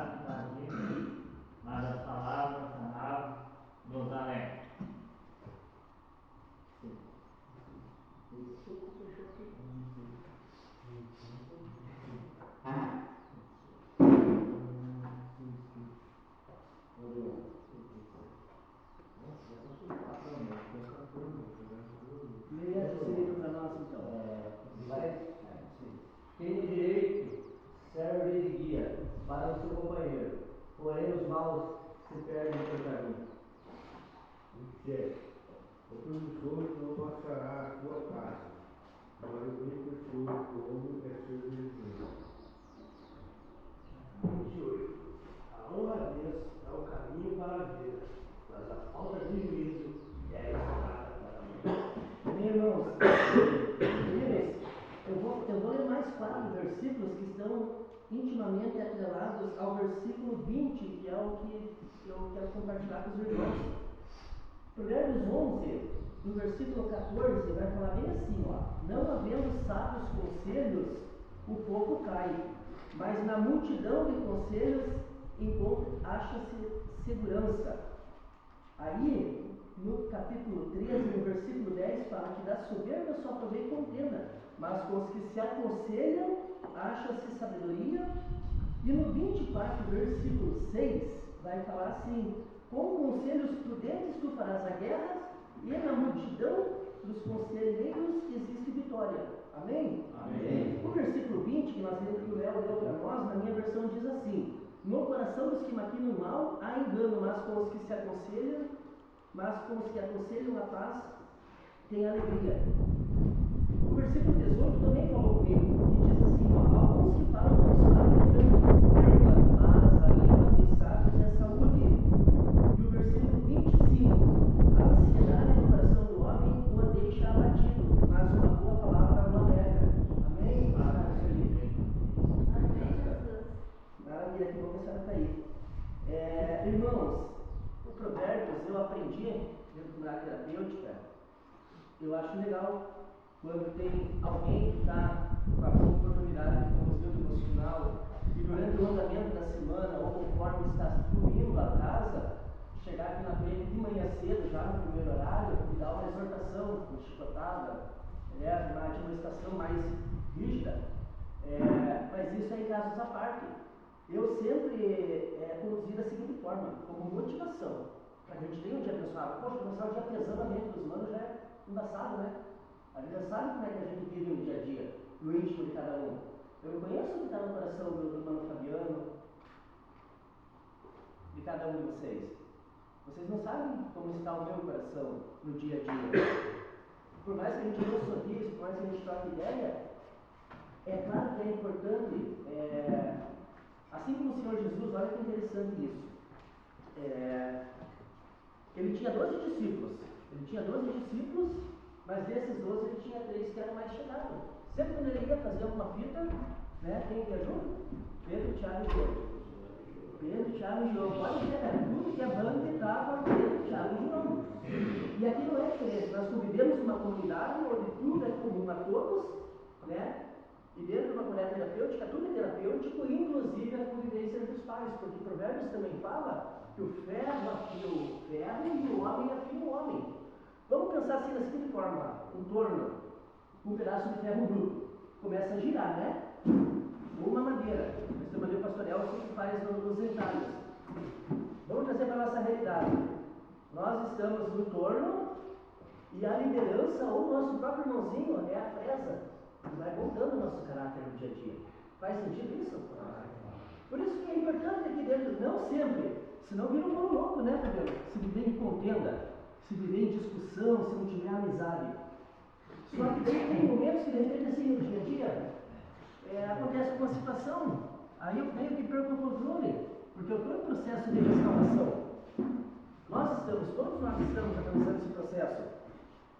cidade vazia, mas as palavras sanavam dos alegres. Leia esse livro para nós então. Quem de direito serve de guia para o seu companheiro, porém os maus se perdem pelo caminho. O preguiçoso não passará a sua casa, mas o bem pessoa como é seu vizinho. 28. A honra a Deus é o caminho para a vida, mas a falta de juízo é a estrada para a morte. Bem, irmãos, eu vou ler mais 4 versículos que estão intimamente atrelados ao versículo 20, que é o que eu quero compartilhar com os irmãos. Provérbios 11, no versículo 14, vai falar bem assim, ó: não havendo sábios conselhos, o povo cai, mas na multidão de conselhos acha-se segurança. Aí, no capítulo 13, no versículo 10, fala que da soberba só provém contenda, mas com os que se aconselham acha-se sabedoria. E no 24, versículo 6, vai falar assim: com conselhos prudentes tu farás a guerra, e na multidão dos conselheiros existe vitória. Amém? Amém. O versículo 20, que o Léo leu para nós, na minha versão diz assim: no coração dos que maquinam mal há engano, mas com os que aconselham a paz tem alegria. O versículo 18 também falou comigo, que diz assim, ó: alguns que falam com espada é dano, mas a língua dos sábios é saúde. E o versículo 25: a ansiedade no coração do homem o deixa abatido, mas uma boa palavra o alegra. Amém? Amém, Jesus. Maravilha, que bom que a senhora está aí. Irmãos, o Provérbios eu aprendi dentro da área terapêutica. Eu acho legal quando tem alguém que está com a oportunidade de conduzir o devocional e durante o andamento da semana, ou conforme está fluindo a casa, chegar aqui na frente de manhã cedo, já no primeiro horário, e dar uma exortação, uma chicotada, uma admoestação mais rígida. Mas isso é em casos à parte. Eu sempre conduzi da seguinte forma, como motivação, para que a gente tenha um dia abençoado. Poxa, começar o dia pesando a mente dos humanos já é embaçado, né? A gente já sabe como é que a gente vive no dia a dia, no íntimo de cada um. Eu conheço o que está no coração do irmão Fabiano, de cada um de vocês. Vocês não sabem como está o meu coração no dia a dia. Por mais que a gente dê um sorriso, por mais que a gente troque ideia, é claro que é importante, assim como o Senhor Jesus, olha que interessante isso. Ele tinha 12 discípulos, mas desses 12 ele tinha 3 que eram mais chegados. Sempre quando ele ia fazer uma fita, né, quem ia junto? Pedro, Tiago e João. Pedro, Tiago e João. Pode ver, tudo que é banda estava Pedro, Tiago e João. E aqui não é diferente. Nós convivemos numa comunidade onde tudo é comum a todos, né? E dentro de uma coleta terapêutica, tudo é terapêutico, inclusive a convivência entre os pais, porque Provérbios também fala que o ferro afia o ferro e o homem afia o homem. Vamos pensar assim da seguinte forma: um torno, um pedaço de ferro bruto, começa a girar, né? Ou uma madeira. Essa madeira pastoral se faz nos entalhos. Vamos trazer para a nossa realidade. Nós estamos no torno e a liderança, ou o nosso próprio irmãozinho, é a fresa, que vai moldando o nosso caráter no dia a dia. Faz sentido isso? Por isso que é importante aqui dentro, não sempre, senão vira um bolo louco, né, Fabiano? Se viver em contenda, se viver em discussão, se não tiver amizade. Só que tem momentos que de repente assim no dia a dia acontece uma situação, aí eu meio que perco o controle, porque eu estou em processo de restauração. Todos nós estamos atravessando esse processo.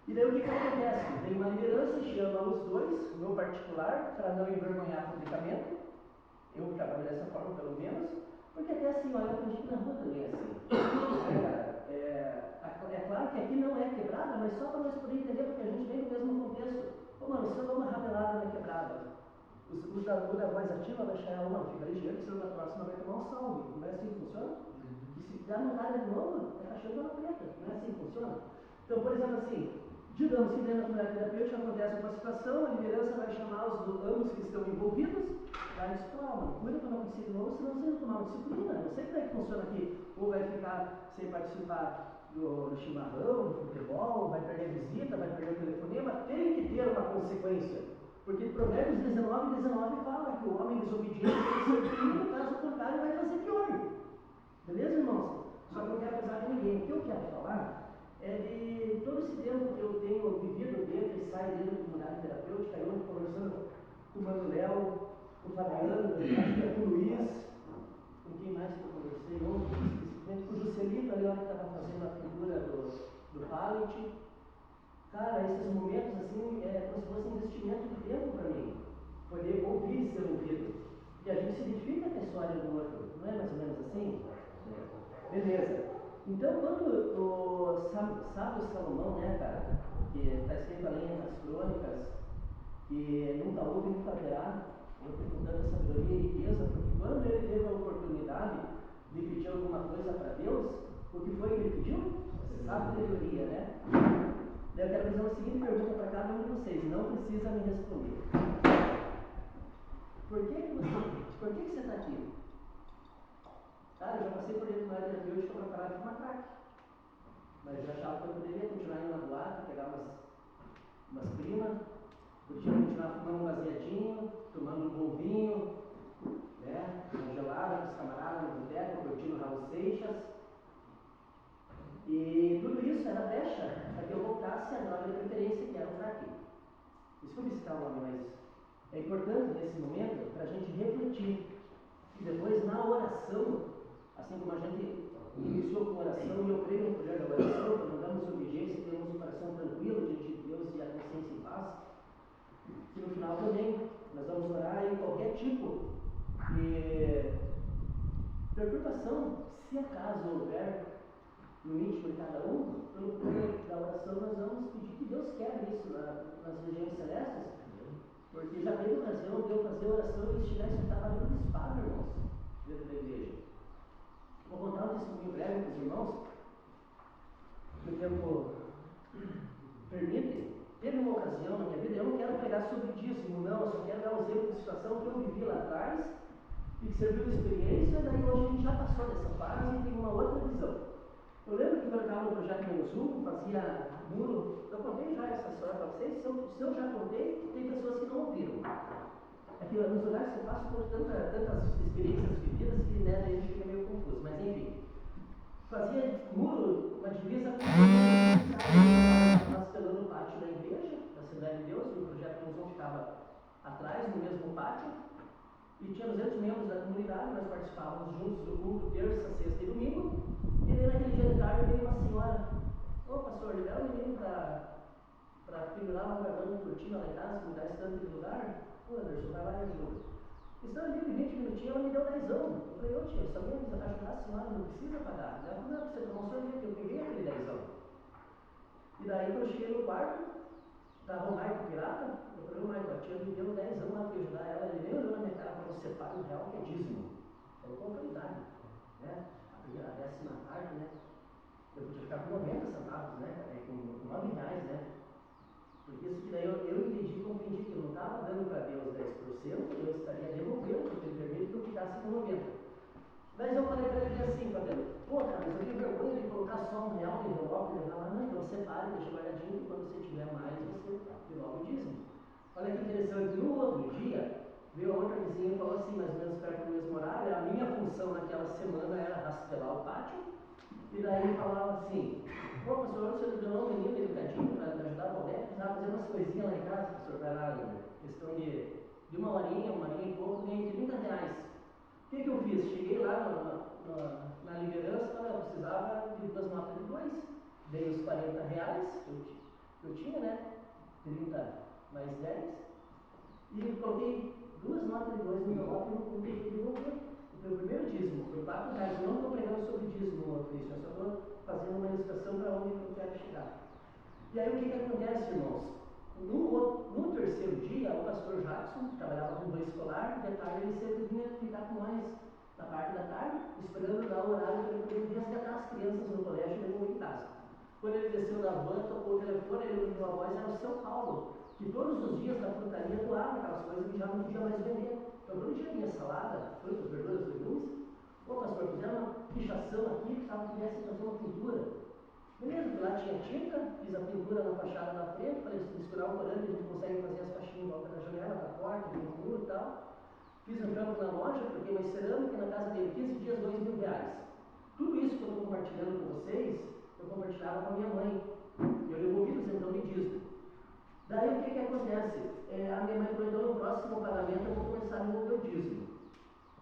E daí o que acontece? Tem uma liderança, chama os dois, no meu particular, para não envergonhar publicamente. Eu trabalho dessa forma, pelo menos, porque até assim, olha, eu aprendi que na rua também é assim. É claro que aqui não é quebrada, mas só para nós poder entender, porque a gente vem do mesmo contexto. Ô mano, se eu dou uma rabelada na quebrada, O da voz ativa vai chegar uma, fica ligeiro, se na próxima vai tomar um salve. Não é assim que funciona? E se der uma área de novo, está achando uma preta. Não é assim que funciona? Então, por exemplo, assim, digamos que dentro da comunidade terapêutica acontece uma situação, a liderança vai chamar ambos que estão envolvidos, vai dizer, cuida para não acontecer de novo, senão você não tomar uma disciplina. Não sei como é que funciona aqui. Ou vai ficar sem participar do chimarrão, do futebol, vai perder a visita, vai perder o telefonema, tem que ter uma consequência. Porque Provérbios 19 fala que o homem desobediente tem que ser punido, caso contrário vai fazer pior. Beleza, irmãos? Só que eu não quero acusar de ninguém. O que eu quero falar é de todo esse tempo que eu tenho vivido dentro e saio dentro da comunidade terapêutica, eu conversando com o Manuel, com o Fabiano, acho que é com o Luiz, com quem mais que eu conversei ontem, especificamente com o Juscelito, ali que estava fazendo a figura do pallet. Cara, esses momentos assim, é como se fosse um investimento de tempo para mim, poder ouvir e ser ouvido. E a gente se identifica com a história do outro, não é mais ou menos assim? Beleza. Então, quando o sábio Salomão, né, cara, que está escrito ali nas crônicas, que nunca houve e nunca haverá, eu tenho com tanta sabedoria e riqueza, porque quando ele teve a oportunidade de pedir alguma coisa para Deus, o que foi que ele pediu? Sabedoria, né? Eu quero fazer uma seguinte pergunta para cada um de vocês, não precisa me responder. Por que você está aqui? Cara, eu já passei por dentro da área terapêutica para parar de fumar crack. Mas eu achava que eu poderia continuar indo na boate, pegar umas primas, podia continuar fumando um baseadinho, tomando um bom vinho, né? Uma gelada com os camaradas no boteco, curtindo Raul Seixas. E tudo isso era brecha para que eu voltasse à droga de preferência, que era o crack. Desculpe citar o nome, mas é importante nesse momento para a gente refletir. E depois, na oração, assim como a gente iniciou com oração, e eu creio no poder da oração, quando damos obediência, temos um coração tranquilo diante de Deus e a consciência em paz, que no final também nós vamos orar em qualquer tipo de perturbação, se acaso houver no íntimo de cada um, pelo poder da oração, nós vamos pedir que Deus quebre isso nas regiões celestes, porque já teve ocasião de eu fazer oração e eles tivessem um trabalho de espada, irmãos, dentro da igreja. Vou contar um testemunho breve para os irmãos, que o tempo permite. Teve uma ocasião na minha vida, eu não quero pregar sobre dízimo, não, eu só quero dar um exemplo de situação que eu vivi lá atrás e que serviu de experiência, e daí hoje a gente já passou dessa fase e tem uma outra visão. Eu lembro que quando eu estava no projeto Menuzu, fazia muro, eu contei já essa história para vocês, se eu já contei, tem pessoas que não ouviram. É que nos lugares que eu passo por tantas experiências vividas que, né, a gente fica meio confuso, mas enfim. Fazia muro, uma divisa com nós pelo no pátio da igreja, da Assembleia de Deus, e o projeto Menuzu ficava atrás, no mesmo pátio, e tinha 200 membros da comunidade, nós participávamos juntos do culto, terça, sexta e domingo. E daí naquele dia de tarde veio uma senhora, ô pastor, libera o menino para pendurar uma guardando cortina lá em casa, que me dá esse tanto de lugar. Pô, Anderson, vai lá e ajuda. Estando ali de 20 minutinhos, ela me deu 10. Eu falei, ô tia, se alguém quiser ajudar a senhora, não precisa pagar. Ela falou, não, você tomar um sorvete, eu peguei aquele 10. E daí quando eu cheguei no quarto, estava o Maico pirata, eu falei, ô Maico, a tia me deu 10 lá para ajudar ela, ele nem olhou na minha cara, falou, você paga um real que é dízimo. Falou com autoridade, né? A 10ª parte, né? Eu podia ficar com 90 centavos, né? Com 9 reais, né? Porque isso que daí eu entendi e compreendi que eu não estava dando para Deus 10%, eu estaria devolvendo, porque ele permite que eu ficasse com 90. Mas eu falei para ele assim, Fabiano, pô, cara, mas eu tenho vergonha de colocar só R$1 no envelope e levar lá, não, então separe, deixa guardadinho, e quando você tiver mais, você devolve o dízimo. Olha que interessante, no outro dia, veio a outra vizinha e falou assim, mais ou menos perto do mesmo horário, a minha função naquela semana era rastelar o pátio, e daí falava assim, pô, pastor, você ordenou um menino educadinho para ajudar o Valdete, precisava fazer umas coisinhas lá em casa, pastor, vai lá, questão de uma horinha e pouco, ganhei R$30. O que eu fiz? Cheguei lá na liderança, eu precisava de 2 notas de 2, dei os R$40 que eu tinha, né, 30 mais 10, e coloquei 2 notas de 2 no envelope e não consegui devolver. O meu primeiro dízimo foi R$4. Eu não estou pregando sobre dízimo, Cristo, eu só estou fazendo uma ilustração para onde eu quero chegar. E aí o que acontece, irmãos? No terceiro dia, o pastor Jackson, que trabalhava com banho escolar, de tarde ele sempre vinha ficar com nós na parte da tarde, esperando dar o horário para ele poder resgatar as crianças no colégio e devolver em casa. Quando ele desceu da van, tocou o telefone, ele ouviu a voz, era o seu Paulo, que todos os dias na frutaria doava aquelas coisas que já não podia mais vender. Então todo dia vinha salada, frutas, verduras, legumes. Ô pastor, fizeram uma pichação aqui, precisava que pudesse fazer uma pintura. Beleza, lá tinha tinta, fiz a pintura na fachada na frente, falei, se misturar o corante, a gente consegue fazer as faixinhas em volta da janela, da porta, do muro e tal. Fiz um campo na loja, troquei uma cerâmica na casa dele, 15 dias, R$2.000. Tudo isso que eu estou compartilhando com vocês, eu compartilhava com a minha mãe. E eu devolvi o isentão de dízimo. Daí o que acontece? A minha mãe falou, então no próximo pagamento eu vou começar a devolver o dízimo.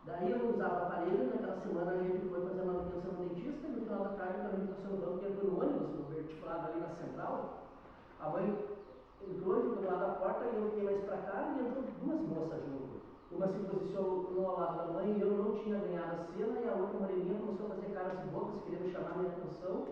Daí eu não usava aparelho, naquela semana a gente foi fazer uma manutenção no dentista, e no final da tarde eu estava estacionando, porque entrou no ônibus, no verticulado ali na central. A mãe entrou, ficou do lado da porta, e eu fiquei mais para cá, e entrou duas moças junto. Uma se posicionou ao lado da mãe, e eu não tinha ganhado a cena, e a outra moreninha começou a fazer caras e bocas, querendo chamar a minha atenção.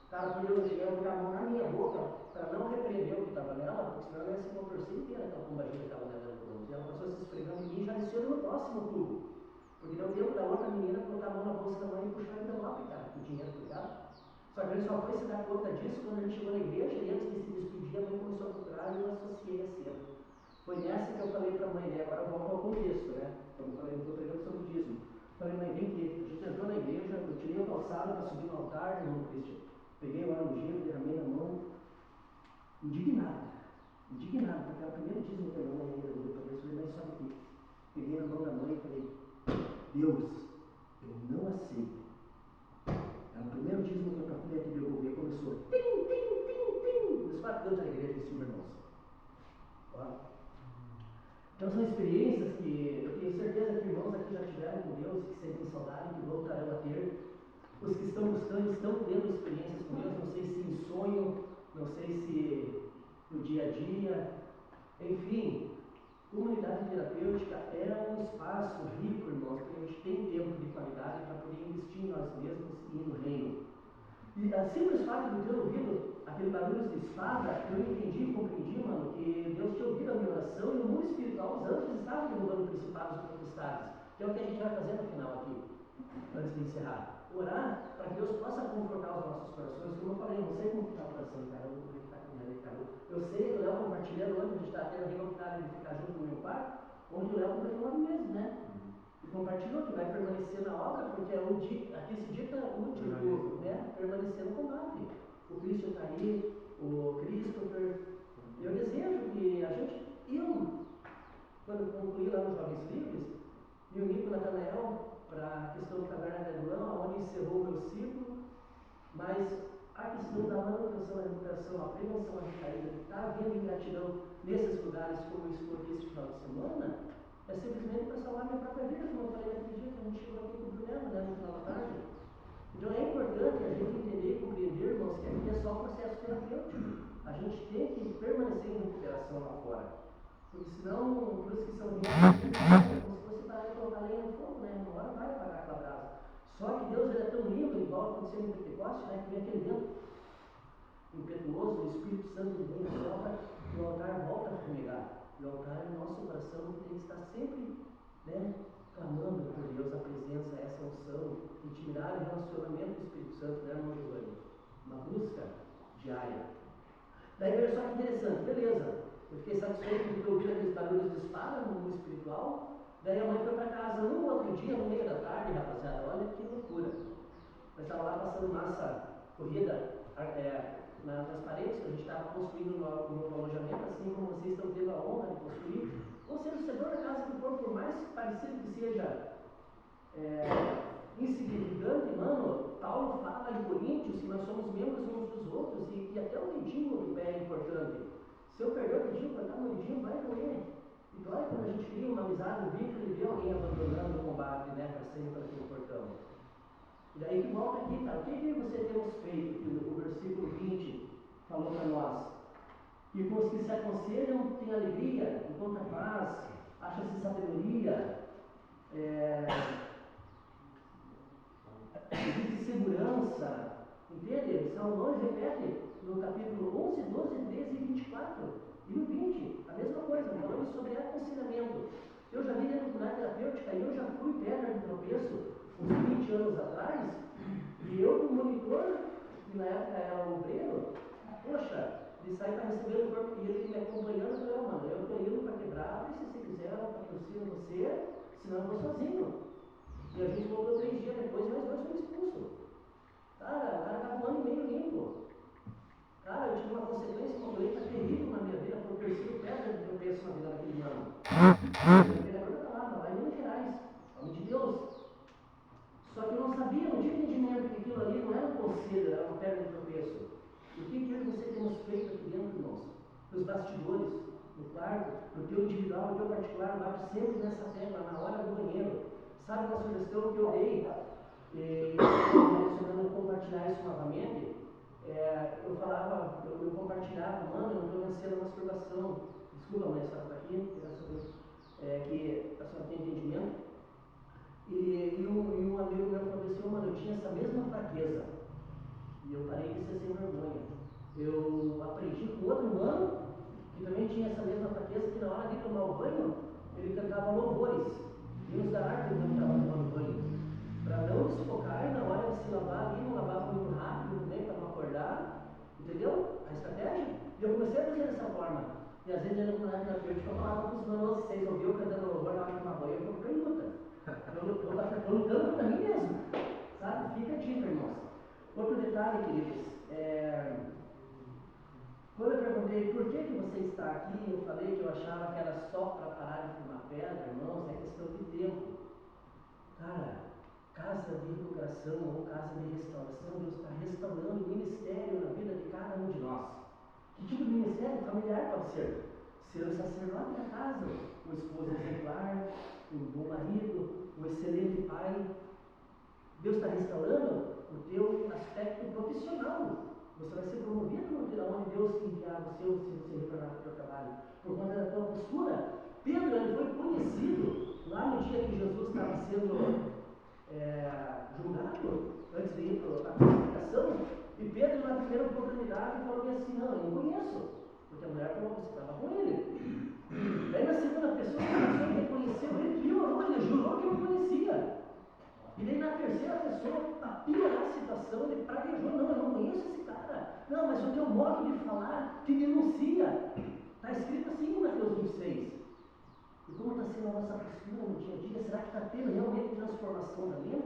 Cara, quando eu cheguei, eu coloquei a mão na minha boca, para não repreender o que estava nela, porque senão ela ia se contorcer inteira, aquela pombagira que estava nela no ônibus. E ela passou a se esfregando em mim e já desceu no próximo tubo. Porque deu tempo da outra menina colocar a mão na bolsa da mãe e puxar e lá pegar o dinheiro, ligado? Só que ele só foi se dar conta disso quando a gente chegou na igreja e antes de se despedir, a mãe começou a procurar e eu associei a cena. Foi nessa que eu falei para a mãe, né? Agora eu volto ao contexto, né? Como eu falei, eu estou pregando sobre o dízimo. Falei, mãe, vem aqui. A gente entrou na igreja, eu tirei o calçado para subir no altar, irmão Cristian. Peguei o óleo ungido, derramei na mão. Indignado, porque era o primeiro dízimo que a mãe ainda deu para Deus. Falei, mãe, sobe aqui. Peguei na mão da mãe e falei, Deus, eu não aceito. Era o primeiro dízimo que eu podia te devolver. Começou, nos 4 anos da igreja em cima, irmãos. Então são experiências que eu tenho certeza que irmãos aqui já tiveram com Deus, que sentem saudade, que voltarão a ter. Os que estão buscando estão tendo experiências com Deus, não sei se em sonho, não sei se no dia a dia, enfim. Comunidade terapêutica é um espaço rico, irmãos, porque a gente tem tempo de qualidade para poder investir em nós mesmos e no reino. E a simples fato de ter ouvido aquele barulho de espada, eu entendi e compreendi, mano, que Deus tinha ouvido a minha oração e no mundo espiritual os anjos estavam derrubando principados e potestades. Que é o que a gente vai fazer no final aqui, antes de encerrar. Orar para que Deus possa confortar os nossos corações. Como eu falei, eu não sei como está o coração, cara, eu vou ver que está com ele, cara. Eu sei que o Léo compartilhando antes de estar tendo a revoltada de ficar junto no meu quarto, onde o Léo completou 9 meses, né? E compartilhou que vai permanecer na obra, porque é o dia, aqui se dita útil, né? Permanecer no combate. O Cristo está aí, o Christopher. Eu desejo que a gente, quando concluí lá nos Jovens Livres, me uni com o Natanael para a questão do Caverna de Adulão, onde encerrou o meu ciclo, mas a questão da manutenção da recuperação, a prevenção da recaída, que está havendo ingratidão nesses lugares, como eu estou aqui esse final de semana, é simplesmente para salvar minha própria vida, como eu falei naquele dia que a gente chegou aqui com o Brunello, né, no final da tarde. Então é importante a gente entender e compreender, irmãos, que aqui é só um processo terapêutico. A gente tem que permanecer em recuperação lá fora. Porque senão, por isso que são como se fosse parar de colocar lenha no fogo, né? Uma hora vai apagar aquela brasa. Só que Deus ele é tão lindo, igual aconteceu no Pentecoste, né? Que vem aquele vento impetuoso, o Espírito Santo vem e solta, e o altar volta a fumegar. E o altar é o nosso coração que tem que estar sempre, né? Clamando por Deus, a presença, essa unção, intimidade, relacionamento com o Espírito Santo, né, irmão Giovanni? Uma busca diária. Daí veja só que interessante, beleza. Eu fiquei satisfeito de ter ouvido aqueles barulhos de espada no mundo espiritual. Daí a mãe foi para casa num outro dia, no meio da tarde, rapaziada. Olha que loucura. Nós estávamos lá passando massa corrida nas paredes, que a gente estava construindo no novo alojamento, assim como vocês estão tendo a honra de construir. Ou seja, o setor da casa que for, por mais parecido que seja insignificante, mano, Paulo fala em Coríntios que nós somos membros uns dos outros e que até o dedinho do pé é importante. Se eu perder o dedinho, cortar meu dedinho, vai doer. E dói quando a gente cria uma amizade, um vínculo e vê alguém abandonando o combate, né, para sair para aquele portão. E daí que volta aqui, cara, o que você temos feito? Que o versículo 20 falou para nós. Que com os que se aconselham tem alegria, encontra paz, acha-se sabedoria, existe segurança, entende? Salomão repete no capítulo 11, 12, 13 e 24. E no 20, a mesma coisa, falando sobre aconselhamento. Eu já vi dentro da terapêutica e eu já fui pedra de tropeço uns 20 anos atrás, e eu, como monitor, que na época era obreiro, poxa, de sair para receber o corpo e ele me acompanhando, eu falei, mano, eu estou indo para quebrar, se você quiser, eu patrocino você, senão eu vou sozinho. E a gente voltou 3 dias depois, mais 2 foram expulsos. Cara, o cara estava 1 ano e meio limpo. Cara, eu tive uma consequência, uma doença terrível na minha vida, por ter sido pedra de tropeço na vida daquele ano. O vereador está lá em Minas Gerais, nome de Deus. Só que eu não sabia, não tinha entendimento que aquilo ali não era um conselho, era uma pedra de tropeço. O que eu e você temos feito aqui dentro, irmãos? Nos bastidores, no quarto, no teu individual, no teu particular, eu bato sempre nessa tecla, na hora do banheiro. Sabe uma sugestão que eu dei? Direcionando compartilhar isso novamente, eu falava, eu compartilhava, mano, eu não estou vencendo a masturbação. Desculpa, mãe, a senhora está aqui, graças a Deus, que a senhora tem entendimento. E um amigo meu falou assim, mano, eu tinha essa mesma fraqueza. E eu parei de ser sem vergonha. Eu aprendi com outro mano, que também tinha essa mesma fraqueza, que na hora de tomar o banho, ele cantava louvores. E os da arte ele não estava tomando banho. Para não desfocar e na hora de se lavar ali, não lavava muito rápido também, para não acordar. Entendeu? A estratégia? E eu comecei a fazer dessa forma. E às vezes eu na terapêutica eu falava para os manos, vocês ouviram cantando louvor na hora de tomar banho, eu falei, pergunta. Eu lutando para mim mesmo. Sabe? Fica a dica, irmãos. Outro detalhe, queridos, quando eu perguntei por que você está aqui, eu falei que eu achava que era só para parar de fumar pedra, irmãos, é questão de tempo. Cara, casa de educação ou casa de restauração, Deus está restaurando o ministério na vida de cada um de nós. Que tipo de ministério? Familiar pode ser. Ser o sacerdote da casa, um esposo exemplar, um bom marido, um excelente pai. Deus está restaurando o teu aspecto profissional. Você vai ser promovido onde Deus enviar você ou se você retornar para o teu trabalho. Por conta da tua postura. Pedro ele foi conhecido lá no dia que Jesus estava sendo julgado, antes de ir para a crucificação. E Pedro, na primeira oportunidade, falou assim, não, eu não conheço. Porque a mulher falou, você estava com ele. Daí na segunda pessoa, a pessoa que conheceu ele piorou, ele jurou que não conhecia. E daí na terceira pessoa, para piorar a situação, ele praguejou, não, eu não conheço esse cara. Não, mas o teu modo de falar te denuncia. Está escrito assim em Mateus 26. E como está sendo a nossa postura no dia a dia? Será que está tendo realmente transformação da mente?